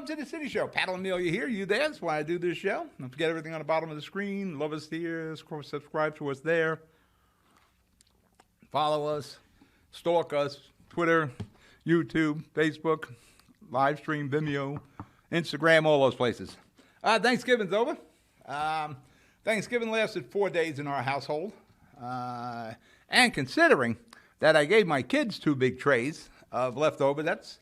welcome to the City Show. Pat O'Melia here. You there? That's why I do this show. Don't forget everything on the bottom of the screen. Love us here. Subscribe to us there. Follow us. Stalk us. Twitter, YouTube, Facebook, live stream, Vimeo, Instagram, all those places. Thanksgiving's over. Thanksgiving lasted 4 days in our household. And considering that I gave my kids 2 big trays of leftover, that's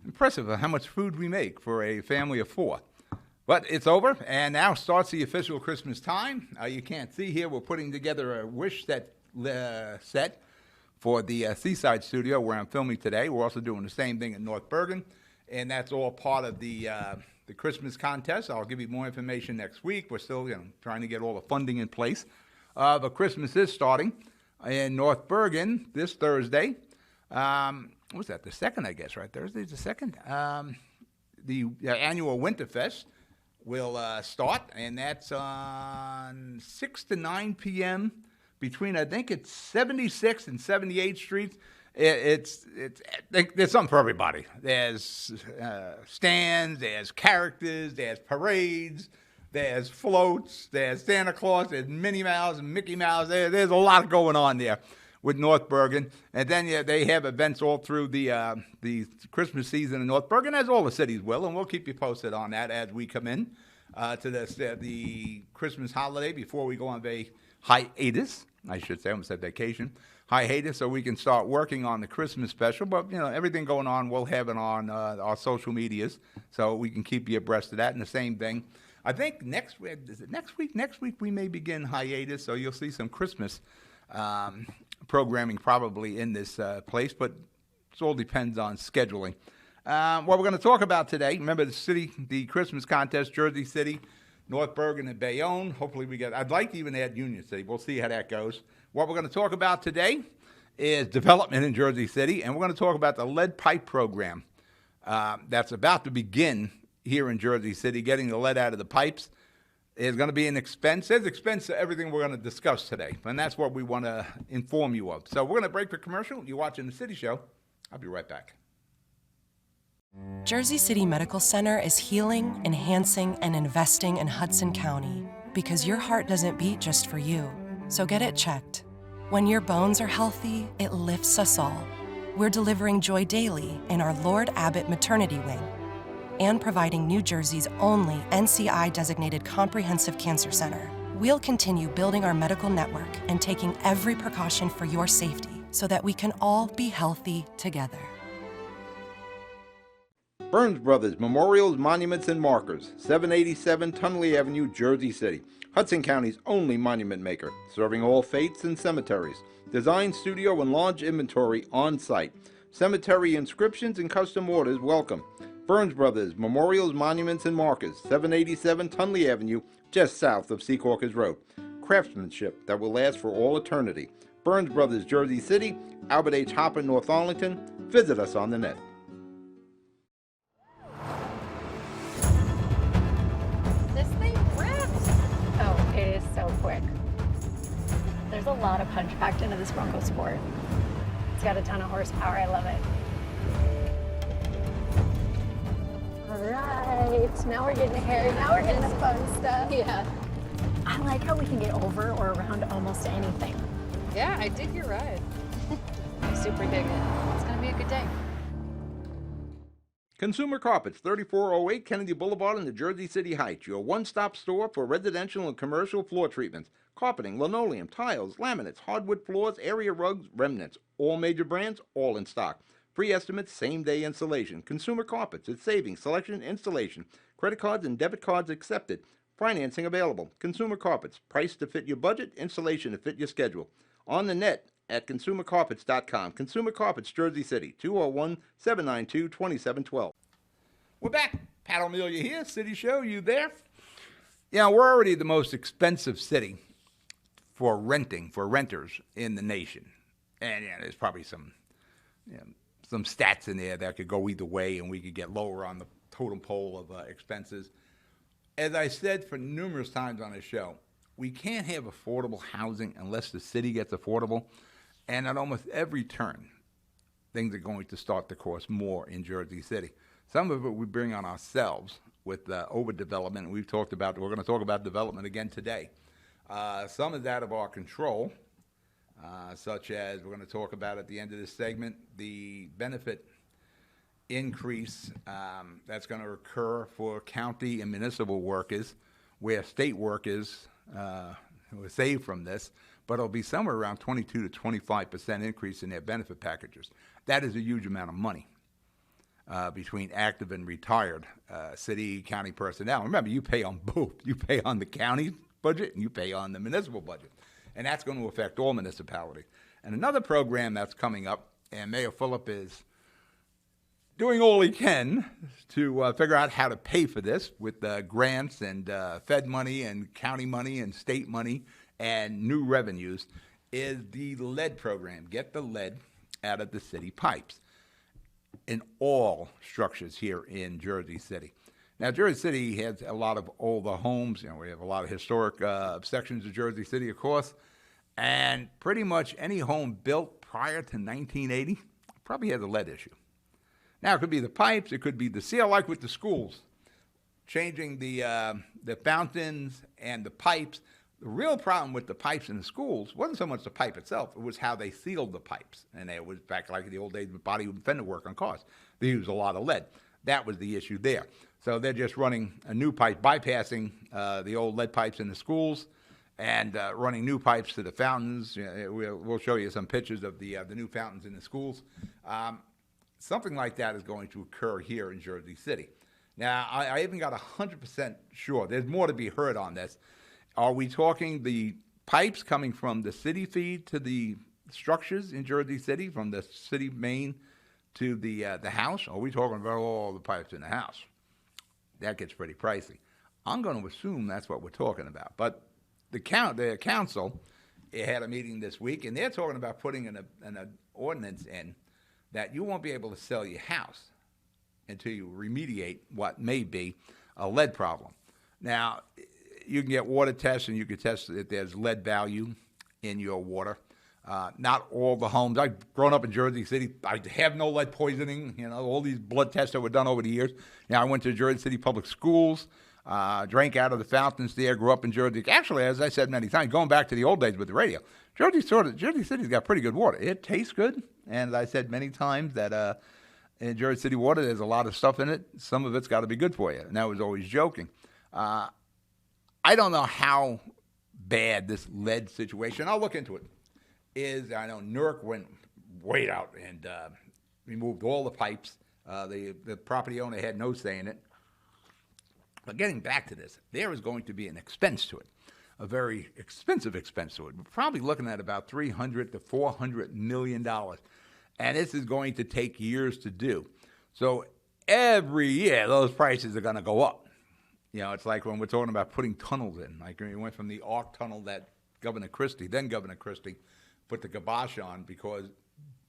impressive how much food we make for a family of 4. But it's over, and now starts the official Christmas time. You can't see here, we're putting together a wish set for the Seaside Studio where I'm filming today. We're also doing the same thing in North Bergen, and that's all part of the Christmas contest. I'll give you more information next week. We're still trying to get all the funding in place. But Christmas is starting in North Bergen this Thursday. What was that, the 2nd, I guess, right? Thursday's the 2nd. The annual Winterfest will start, and that's on 6 to 9 p.m. between, I think it's 76th and 78th Streets. There's something for everybody. There's stands, there's characters, there's parades, there's floats, there's Santa Claus, there's Minnie Mouse and Mickey Mouse. There's a lot going on there with North Bergen. And then they have events all through the Christmas season in North Bergen, as all the cities will, and we'll keep you posted on that as we come in to the Christmas holiday before we go on hiatus. I should say, I almost said vacation. Hiatus, so we can start working on the Christmas special. But, everything going on, we'll have it on our social medias, so we can keep you abreast of that. And the same thing, I think next week, Next week we may begin hiatus, so you'll see some Christmas programming probably in this place, but it all depends on scheduling. What we're going to talk about today, remember the Christmas contest, Jersey City, North Bergen, and Bayonne. Hopefully I'd like to even add Union City. We'll see how that goes. What we're going to talk about today is development in Jersey City, and we're going to talk about the lead pipe program that's about to begin here in Jersey City. Getting the lead out of the pipes is going to be an expense. There's expense to everything we're going to discuss today, and that's what we want to inform you of. So we're going to break for commercial. You're watching the City Show. I'll be right back. Jersey City Medical Center is healing, enhancing, and investing in Hudson County because your heart doesn't beat just for you. So get it checked. When your bones are healthy, it lifts us all. We're delivering joy daily in our Lord Abbott Maternity Wing and providing New Jersey's only NCI-designated comprehensive cancer center. We'll continue building our medical network and taking every precaution for your safety so that we can all be healthy together. Burns Brothers Memorials, Monuments, and Markers, 787 Tunley Avenue, Jersey City. Hudson County's only monument maker, serving all faiths and cemeteries. Design, studio, and large inventory on site. Cemetery inscriptions and custom orders welcome. Burns Brothers Memorials, Monuments, and Markers, 787 Tunley Avenue, just south of Secaucus Road. Craftsmanship that will last for all eternity. Burns Brothers, Jersey City, Albert H. Hopper, North Arlington. Visit us on the net. So quick. There's a lot of punch packed into this Bronco Sport. It's got a ton of horsepower. I love it. All right, now we're getting hairy. Now we're getting the fun stuff. Yeah. I like how we can get over or around almost anything. Yeah, I dig your ride. I super dig it. It's gonna be a good day. Consumer Carpets, 3408 Kennedy Boulevard in the Jersey City Heights. Your one-stop store for residential and commercial floor treatments. Carpeting, linoleum, tiles, laminates, hardwood floors, area rugs, remnants. All major brands, all in stock. Free estimates, same-day installation. Consumer Carpets, it's savings, selection, installation. Credit cards and debit cards accepted. Financing available. Consumer Carpets, price to fit your budget, installation to fit your schedule. On the net at consumercarpets.com. Consumer Carpets, Jersey City, 201-792-2712. We're back. Pat O'Melia here, City Show. You there? We're already the most expensive city for renting, for renters in the nation. And there's probably some stats in there that could go either way, and we could get lower on the totem pole of expenses. As I said for numerous times on the show, we can't have affordable housing unless the city gets affordable. And at almost every turn, things are going to start to cost more in Jersey City. Some of it we bring on ourselves with overdevelopment. We're going to talk about development again today. Some is out of our control, such as we're going to talk about at the end of this segment, the benefit increase that's going to occur for county and municipal workers, where state workers were saved from this, but it'll be somewhere around 22 to 25% increase in their benefit packages. That is a huge amount of money between active and retired city, county personnel. Remember, you pay on both. You pay on the county budget and you pay on the municipal budget. And that's going to affect all municipalities. And another program that's coming up, and Mayor Fulop is doing all he can to figure out how to pay for this with grants and Fed money and county money and state money and new revenues, is the lead program. Get the lead out of the city pipes in all structures here in Jersey City. Now, Jersey City has a lot of older homes. You know, we have a lot of historic sections of Jersey City, of course, and pretty much any home built prior to 1980 probably has a lead issue. Now, it could be the pipes, it could be the seal, like with the schools, changing the fountains and the pipes. The real problem with the pipes in the schools wasn't so much the pipe itself, it was how they sealed the pipes. And it was back like in the old days with body and fender work on cars. They used a lot of lead. That was the issue there. So they're just running a new pipe, bypassing the old lead pipes in the schools and running new pipes to the fountains. You know, we'll show you some pictures of the new fountains in the schools. Something like that is going to occur here in Jersey City. Now, I even got 100% sure. There's more to be heard on this. Are we talking the pipes coming from the city feed to the structures in Jersey City, from the city main to the house? Or are we talking about all the pipes in the house? That gets pretty pricey. I'm going to assume that's what we're talking about. But the council had a meeting this week, and they're talking about putting an ordinance in that you won't be able to sell your house until you remediate what may be a lead problem. Now, you can get water tests, and you can test that there's lead value in your water. Not all the homes. I've grown up in Jersey City. I have no lead poisoning. You know, all these blood tests that were done over the years. Now, I went to Jersey City Public Schools, drank out of the fountains there, grew up in Jersey. Actually, as I said many times, going back to the old days with the radio, Jersey City's got pretty good water. It tastes good, and as I said many times that in Jersey City water, there's a lot of stuff in it. Some of it's got to be good for you, and I was always joking. I don't know how bad this lead situation, I'll look into it, is. I know Newark went way out and removed all the pipes. The property owner had no say in it. But getting back to this, there is going to be an expense to it, a very expensive expense to it. We're probably looking at about $300 to $400 million. And this is going to take years to do. So every year, those prices are going to go up. You know, it's like when we're talking about putting tunnels in. Like we went from the Arc Tunnel that then Governor Christie, put the kibosh on because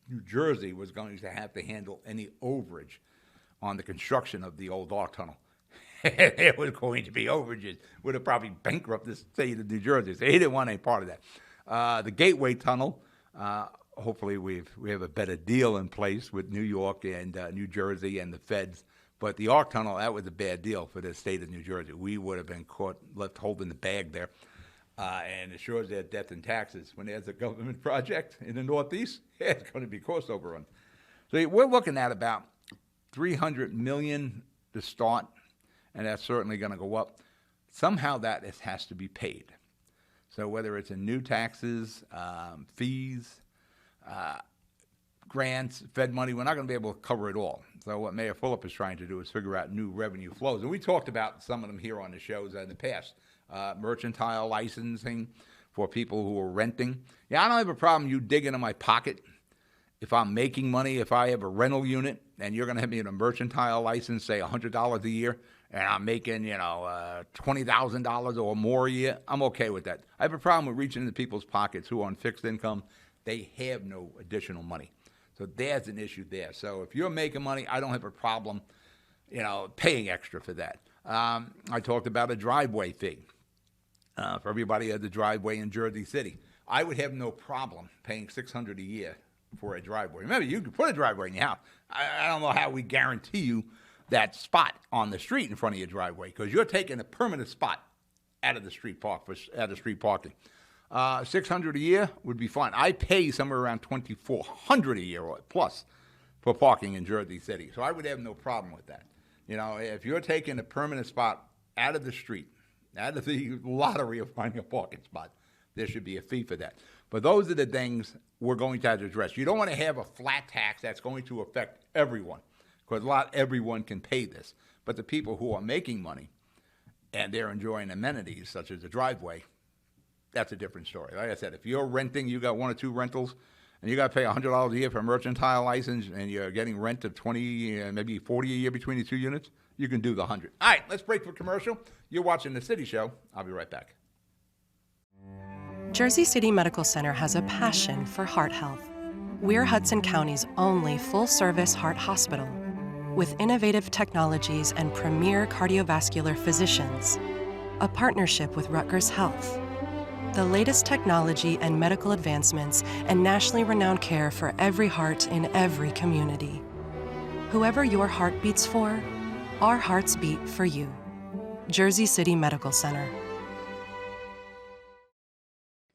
New Jersey was going to have to handle any overage on the construction of the old Arc Tunnel. It was going to be overages. Would have probably bankrupted the state of New Jersey. So he didn't want any part of that. The Gateway Tunnel, hopefully we have a better deal in place with New York and New Jersey and the feds. But the Arc Tunnel, that was a bad deal for the state of New Jersey. We would have been left holding the bag there. And it sure is their death in taxes. When there's a government project in the Northeast, it's going to be cost overrun. So we're looking at about $300 million to start, and that's certainly going to go up. Somehow that has to be paid. So whether it's in new taxes, fees, grants, Fed money, we're not going to be able to cover it all. So what Mayor Fulop is trying to do is figure out new revenue flows. And we talked about some of them here on the shows in the past. Mercantile licensing for people who are renting. Yeah, I don't have a problem you dig into my pocket if I'm making money. If I have a rental unit and you're going to have me in a mercantile license, say $100 a year, and I'm making, $20,000 or more a year, I'm okay with that. I have a problem with reaching into people's pockets who are on fixed income. They have no additional money. So there's an issue there. So if you're making money, I don't have a problem, paying extra for that. I talked about a driveway fee for everybody at the driveway in Jersey City. I would have no problem paying $600 a year for a driveway. Remember, you can put a driveway in your house. I don't know how we guarantee you that spot on the street in front of your driveway because you're taking a permanent spot out of the street out of street parking. $600 a year would be fine. I pay somewhere around $2,400 a year or plus for parking in Jersey City, so I would have no problem with that. You know, if you're taking a permanent spot out of the street, out of the lottery of finding a parking spot, there should be a fee for that. But those are the things we're going to have to address. You don't want to have a flat tax that's going to affect everyone, because not everyone can pay this. But the people who are making money and they're enjoying amenities such as a driveway, that's a different story. Like I said, if you're renting, you got one or two rentals, and you got to pay $100 a year for a mercantile license, and you're getting rent of 20, maybe 40 a year between the two units, you can do the 100. All right, let's break for commercial. You're watching The City Show. I'll be right back. Jersey City Medical Center has a passion for heart health. We're Hudson County's only full-service heart hospital, with innovative technologies and premier cardiovascular physicians, a partnership with Rutgers Health, the latest technology and medical advancements, and nationally renowned care for every heart in every community. Whoever your heart beats for, our hearts beat for you. Jersey City Medical Center.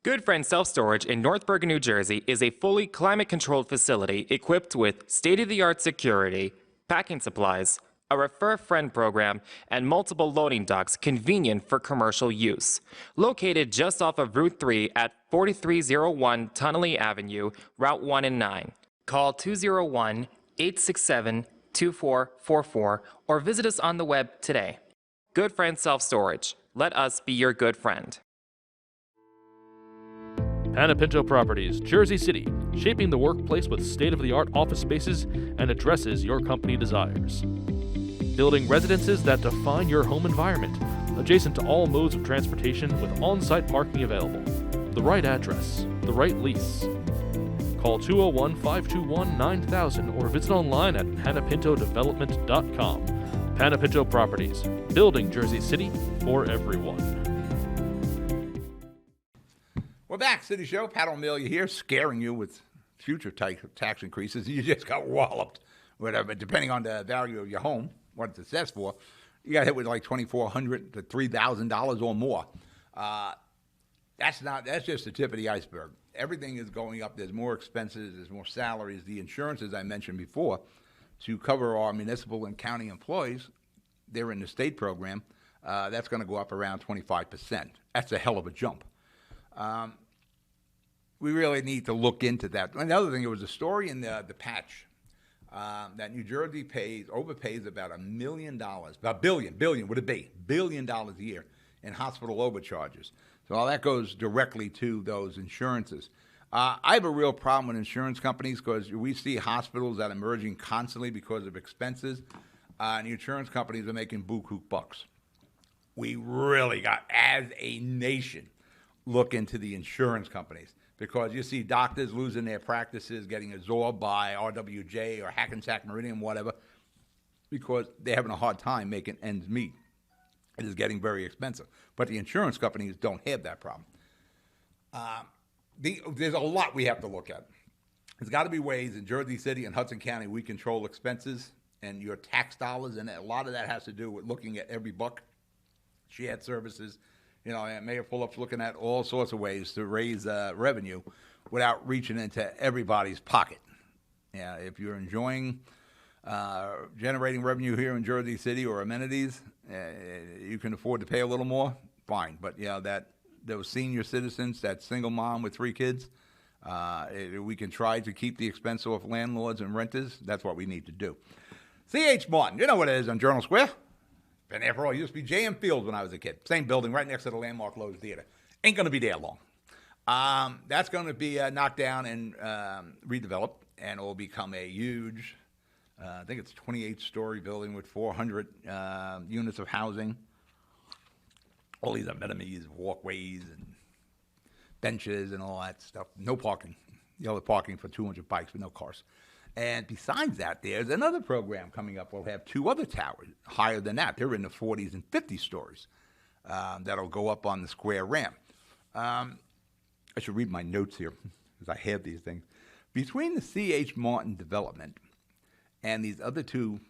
Good Friend Self Storage in North Bergen, New Jersey is a fully climate-controlled facility equipped with state-of-the-art security, packing supplies, a Refer Friend program, and multiple loading docks convenient for commercial use. Located just off of Route 3 at 4301 Tunnelly Avenue, Route 1 and 9. Call 201-867-2444 or visit us on the web today. Good Friend Self Storage. Let us be your good friend. Panapinto Properties, Jersey City, shaping the workplace with state-of-the-art office spaces and addresses your company desires. Building residences that define your home environment, adjacent to all modes of transportation with on-site parking available. The right address, the right lease. Call 201-521-9000 or visit online at panapintodevelopment.com. Panapinto Properties, building Jersey City for everyone. We're back, City Show. Pat O'Melia here, scaring you with future tax increases. You just got walloped, whatever. Depending on the value of your home, what it's assessed for, you got hit with like $2,400 to $3,000 or more. That's just the tip of the iceberg. Everything is going up. There's more expenses. There's more salaries. The insurance, as I mentioned before, to cover our municipal and county employees, they're in the state program. That's going to go up around 25%. That's a hell of a jump. We really need to look into that. Another thing, there was a story in the Patch that New Jersey overpays about $1 million, about billion would it be? $1 billion a year in hospital overcharges. So all that goes directly to those insurances. I have a real problem with insurance companies because we see hospitals that are emerging constantly because of expenses, and the insurance companies are making buku bucks. We really got, as a nation, look into the insurance companies, because you see doctors losing their practices, getting absorbed by RWJ or Hackensack Meridian, whatever, because they're having a hard time making ends meet. It is getting very expensive. But the insurance companies don't have that problem. There's a lot we have to look at. There's got to be ways in Jersey City and Hudson County we control expenses and your tax dollars, and a lot of that has to do with looking at every buck, shared services. You know, and Mayor Pullup's looking at all sorts of ways to raise revenue without reaching into everybody's pocket. Yeah, if you're enjoying generating revenue here in Jersey City or amenities, you can afford to pay a little more, fine. But yeah, those senior citizens, that single mom with 3 kids, we can try to keep the expense off landlords and renters. That's what we need to do. C.H. Martin, you know what it is on Journal Square. Been there for all. It used to be J.M. Field when I was a kid. Same building right next to the landmark Lowe's Theater. Ain't going to be there long. That's going to be knocked down and redeveloped, and it will become a huge, I think it's 28-story building with 400 units of housing. All these amenities, walkways and benches and all that stuff. No parking. Yellow parking for 200 bikes with no cars. And besides that, there's another program coming up. We'll have 2 other towers higher than that. They're in the 40s and 50 stories. That'll go up on the square ramp. I should read my notes here because I have these things. Between the C.H. Martin development and these other 2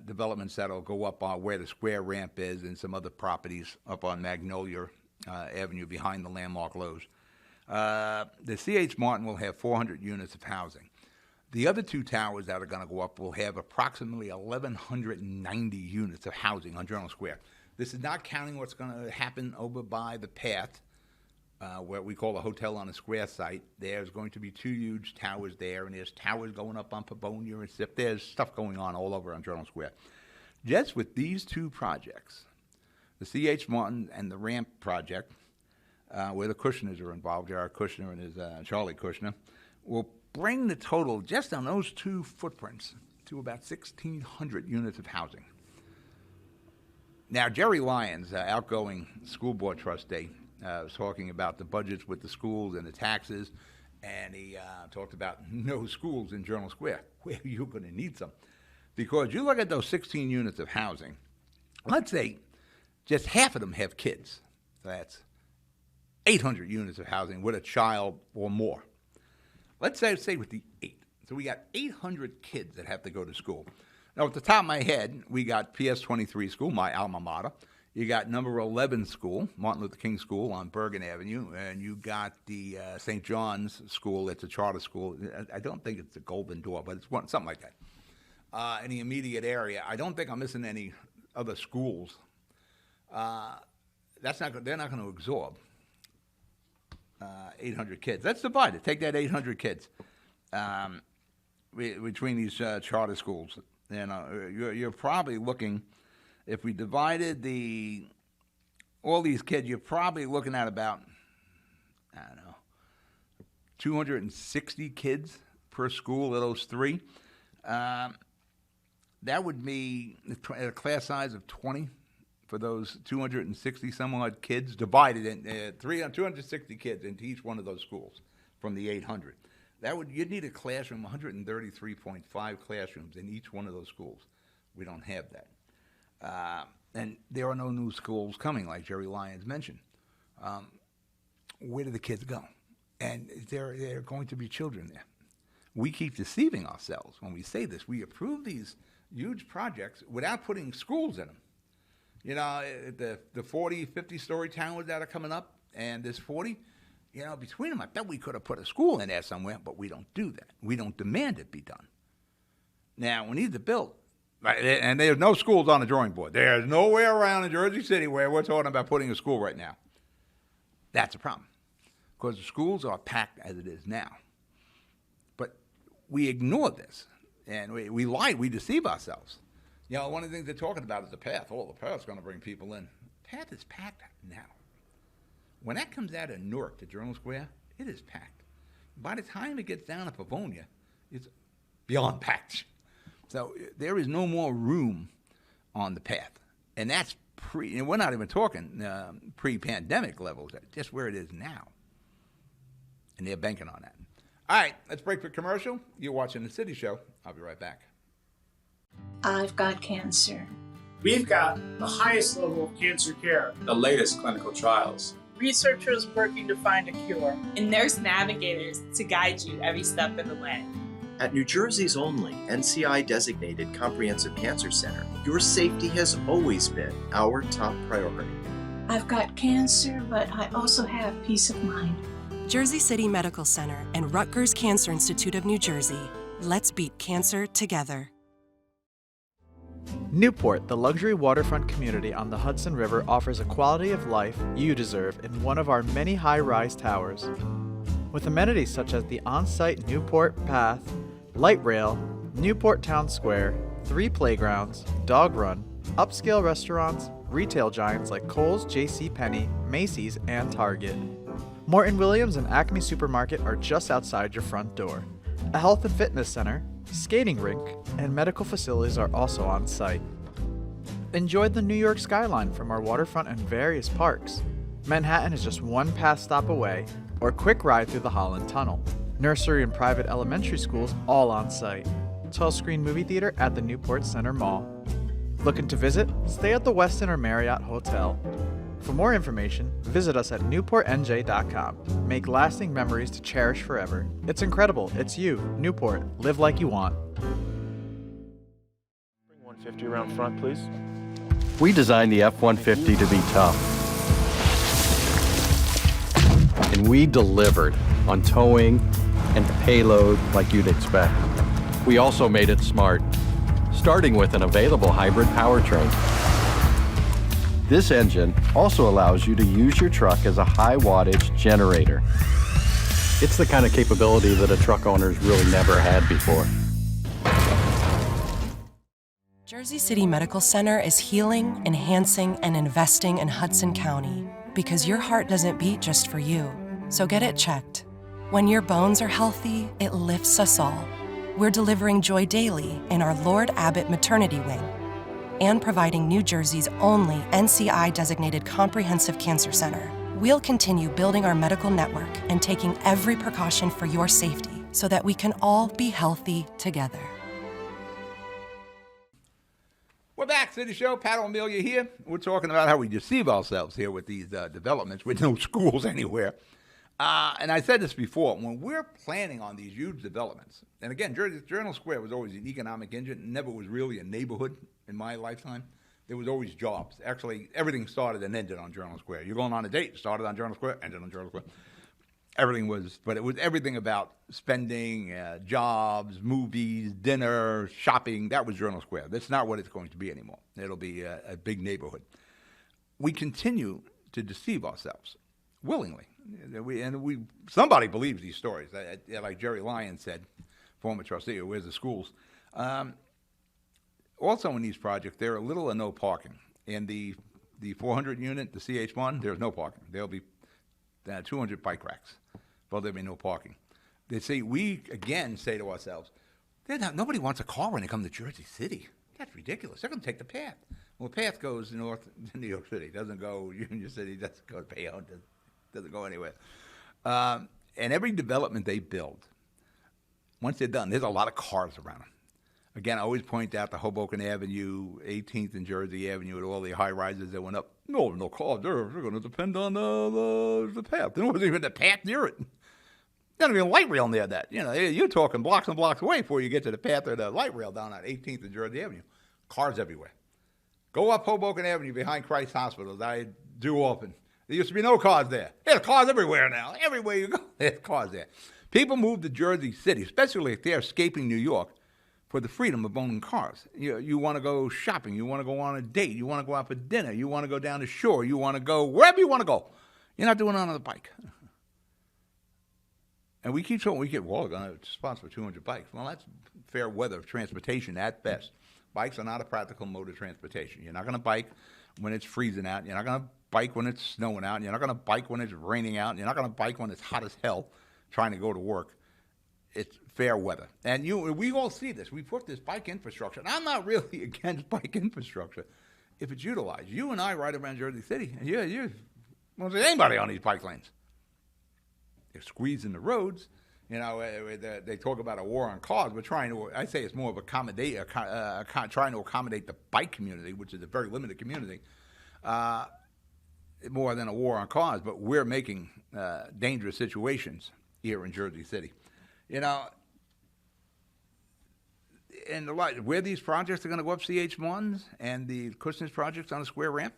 developments that'll go up on where the square ramp is and some other properties up on Magnolia Avenue behind the landmark Lowe's. The C.H. Martin will have 400 units of housing. The other two towers that are going to go up will have approximately 1,190 units of housing on Journal Square. This is not counting what's going to happen over by the path, where we call the Hotel on the Square site. There's going to be two huge towers there, and there's towers going up on Pavonia and stuff. There's stuff going on all over on Journal Square. Just with these two projects, the C.H. Martin and the ramp project, where the Kushners are involved, Jared Kushner and his Charlie Kushner, will bring the total just on those two footprints to about 1,600 units of housing. Now, Jerry Lyons, outgoing school board trustee, was talking about the budgets with the schools and the taxes, and he talked about no schools in Journal Square. Where you're going to need some. Because you look at those 16 units of housing, let's say just half of them have kids. So that's 800 units of housing with a child or more. Let's say with the 8. So we got 800 kids that have to go to school. Now, at the top of my head, we got PS 23 school, my alma mater. You got number 11 school, Martin Luther King School on Bergen Avenue, and you got the St. John's School. It's a charter school. I don't think it's the Golden Door, but it's something like that. In the immediate area, I don't think I'm missing any other schools. They're not going to absorb 800 kids. Let's divide it. Take that 800 kids between these charter schools. You're probably looking, if we divided all these kids, you're probably looking at about, 260 kids per school of those three. That would be a class size of 20 for those 260 some odd kids, divided in 260 kids into each one of those schools from the 800. You'd need a classroom, 133.5 classrooms in each one of those schools. We don't have that. And there are no new schools coming, like Jerry Lyons mentioned. Where do the kids go? And there are going to be children there. We keep deceiving ourselves when we say this. We approve these huge projects without putting schools in them. You know, the 40, 50-story towers that are coming up, and this 40, between them, I bet we could have put a school in there somewhere, but we don't do that. We don't demand it be done. Now, we need to build. Right, and there's no schools on the drawing board. There's nowhere around in Jersey City where we're talking about putting a school right now. That's a problem, because the schools are packed as it is now. But we ignore this, and we lie, we deceive ourselves. One of the things they're talking about is the path. Oh, the path's going to bring people in. The path is packed now. When that comes out of Newark to Journal Square, it is packed. By the time it gets down to Pavonia, it's beyond packed. So there is no more room on the path. And that's and we're not even talking pre-pandemic levels, just where it is now. And they're banking on that. All right, let's break for commercial. You're watching The City Show. I'll be right back. I've got cancer. We've got the highest level of cancer care, the latest clinical trials, researchers working to find a cure, and nurse navigators to guide you every step of the way. At New Jersey's only NCI-designated Comprehensive Cancer Center, your safety has always been our top priority. I've got cancer, but I also have peace of mind. Jersey City Medical Center and Rutgers Cancer Institute of New Jersey. Let's beat cancer together. Newport, the luxury waterfront community on the Hudson River, offers a quality of life you deserve in one of our many high-rise towers. With amenities such as the on-site Newport Path, light rail, Newport Town Square, 3 playgrounds, dog run, upscale restaurants, retail giants like Kohl's, JCPenney, Macy's, and Target. Morton Williams and Acme Supermarket are just outside your front door. A health and fitness center, skating rink, and medical facilities are also on site. Enjoy the New York skyline from our waterfront and various parks. Manhattan is just one path stop away, or quick ride through the Holland Tunnel. Nursery and private elementary schools all on site. 12-screen movie theater at the Newport Center Mall. Looking to visit? Stay at the Westin or Marriott Hotel. For more information, visit us at newportnj.com. Make lasting memories to cherish forever. It's incredible. It's you, Newport. Live like you want. 50 around front, please. We designed the F-150 to be tough. And we delivered on towing and payload like you'd expect. We also made it smart, starting with an available hybrid powertrain. This engine also allows you to use your truck as a high wattage generator. It's the kind of capability that a truck owner's really never had before. Jersey City Medical Center is healing, enhancing, and investing in Hudson County because your heart doesn't beat just for you. So get it checked. When your bones are healthy, it lifts us all. We're delivering joy daily in our Lord Abbott Maternity Wing and providing New Jersey's only NCI-designated comprehensive cancer center. We'll continue building our medical network and taking every precaution for your safety so that we can all be healthy together. We're back, City Show. Pat O'Melia here. We're talking about how we deceive ourselves here with these developments with no schools anywhere. And I said this before, when we're planning on these huge developments, and again, Journal Square was always an economic engine, never was really a neighborhood in my lifetime. There was always jobs. Actually, everything started and ended on Journal Square. You're going on a date, started on Journal Square, ended on Journal Square. Everything was, but it was everything about spending, jobs, movies, dinner, shopping. That was Journal Square. That's not what it's going to be anymore. It'll be a big neighborhood. We continue to deceive ourselves willingly. Somebody believes these stories. Like Jerry Lyon said, former trustee of Where's the Schools. Also in these projects, there are little or no parking. In the 400 unit, the CH1, there's no parking. There'll be 200 bike racks. Well, there'll be no parking. They say, we again say to ourselves, nobody wants a car when they come to Jersey City. That's ridiculous. They're going to take the path. Well, the path goes north to New York City. It doesn't go Union City, doesn't go to Bayonne, doesn't go anywhere. And every development they build, once they're done, there's a lot of cars around them. Again, I always point out the Hoboken Avenue, 18th and Jersey Avenue, and all the high rises that went up. No cars. They're going to depend on the path. There wasn't even a path near it. Not even a light rail near that. You know, you're talking blocks and blocks away before you get to the path or the light rail down on 18th and Jersey Avenue. Cars everywhere. Go up Hoboken Avenue behind Christ Hospital, as I do often. There used to be no cars there. There's cars everywhere now. Everywhere you go, there's cars there. People move to Jersey City, especially if they're escaping New York, for the freedom of owning cars. You want to go shopping. You want to go on a date. You want to go out for dinner. You want to go down the shore. You want to go wherever you want to go. You're not doing it on the bike. And we keep saying, we're going to sponsor 200 bikes. Well, that's fair weather transportation at best. Bikes are not a practical mode of transportation. You're not going to bike when it's freezing out. You're not going to bike when it's snowing out. You're not going to bike when it's raining out. You're not going to bike when it's hot as hell trying to go to work. It's fair weather. And we all see this. We put this bike infrastructure, and I'm not really against bike infrastructure if it's utilized. You and I ride around Jersey City, and you won't see anybody on these bike lanes. They're squeezing the roads. You know, they talk about a war on cars. We're trying to, I say it's more of trying to accommodate the bike community, which is a very limited community, more than a war on cars. But we're making dangerous situations here in Jersey City. You know, and where these projects are going to go up, CH1s and the Kushner's projects on the square ramp,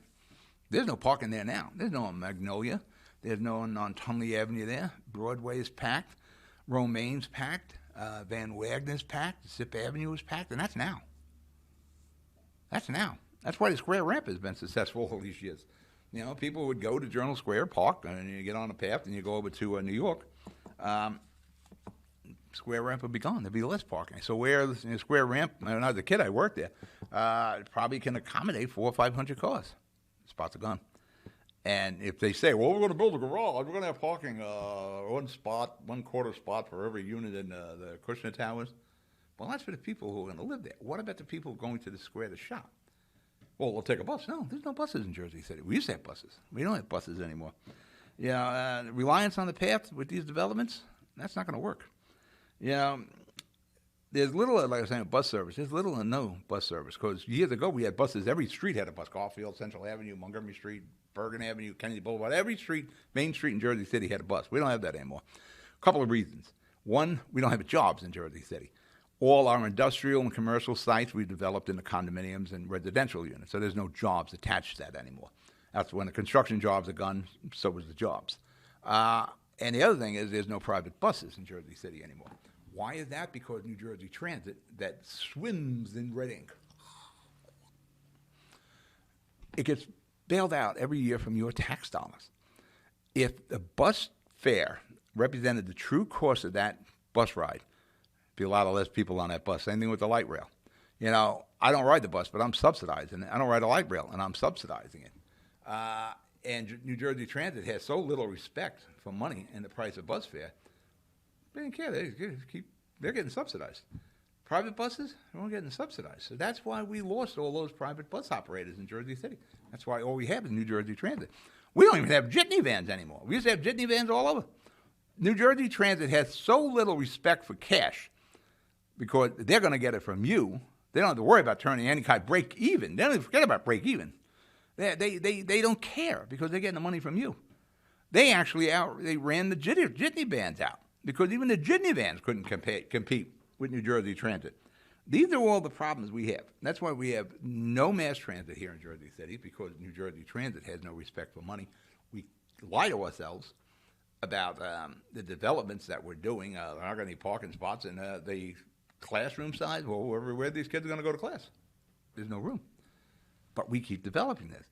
there's no parking there now. There's no on Magnolia. There's no on Tunley Avenue there. Broadway is packed. Romaine's packed. Van Wagner's packed. Zip Avenue is packed. And that's now. That's now. That's why the square ramp has been successful all these years. You know, people would go to Journal Square, park, and you get on the path, and you go over to New York. Square ramp would be gone. There'd be less parking. So where the square ramp, when I was a kid, I worked there, it probably can accommodate 400 or 500 cars. Spots are gone. And if they say, well, we're going to build a garage, we're going to have parking, one quarter spot for every unit in the Kushner Towers. Well, that's for the people who are going to live there. What about the people going to the square to shop? Well, we'll take a bus. No, there's no buses in Jersey City. We used to have buses. We don't have buses anymore. You know, reliance on the path with these developments, that's not going to work. You know, there's little, like I was saying, bus service. There's little or no bus service because years ago we had buses. Every street had a bus. Garfield, Central Avenue, Montgomery Street, Bergen Avenue, Kennedy Boulevard. Every street, main street in Jersey City had a bus. We don't have that anymore. A couple of reasons. One, we don't have jobs in Jersey City. All our industrial and commercial sites we developed into condominiums and residential units, so there's no jobs attached to that anymore. That's when the construction jobs are gone, so was the jobs. And the other thing is there's no private buses in Jersey City anymore. Why is that? Because New Jersey Transit, that swims in red ink, it gets bailed out every year from your tax dollars. If the bus fare represented the true cost of that bus ride, be a lot of less people on that bus. Same thing with the light rail. You know, I don't ride the bus, but I'm subsidizing it. I don't ride a light rail, and I'm subsidizing it. And New Jersey Transit has so little respect for money and the price of bus fare. They don't care. They're getting subsidized. Private buses, they're all getting subsidized. So that's why we lost all those private bus operators in Jersey City. That's why all we have is New Jersey Transit. We don't even have jitney vans anymore. We used to have jitney vans all over. New Jersey Transit has so little respect for cash because they're going to get it from you. They don't have to worry about turning any kind of break even. They don't even forget about break even. They don't care because they're getting the money from you. They actually ran the jitney vans out because even the jitney vans couldn't compete with New Jersey Transit. These are all the problems we have. That's why we have no mass transit here in Jersey City, because New Jersey Transit has no respect for money. We lie to ourselves about the developments that we're doing. There aren't any parking spots in the classroom size. Well, where these kids are going to go to class? There's no room. But we keep developing this.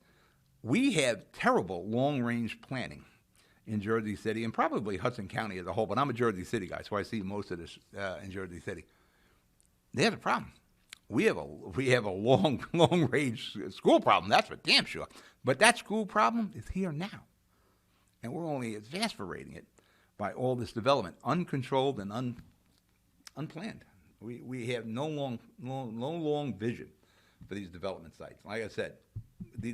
We have terrible long-range planning in Jersey City and probably Hudson County as a whole, but I'm a Jersey City guy, so I see most of this in Jersey City. They have a problem. We have a long-range school problem, that's for damn sure. But that school problem is here now. And we're only exasperating it by all this development, uncontrolled and unplanned. We have no long vision for these development sites. Like I said,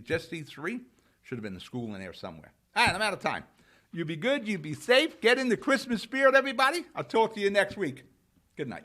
just these three should have been the school in there somewhere. All right, I'm out of time. You be good, you be safe, get in the Christmas spirit, everybody. I'll talk to you next week. Good night.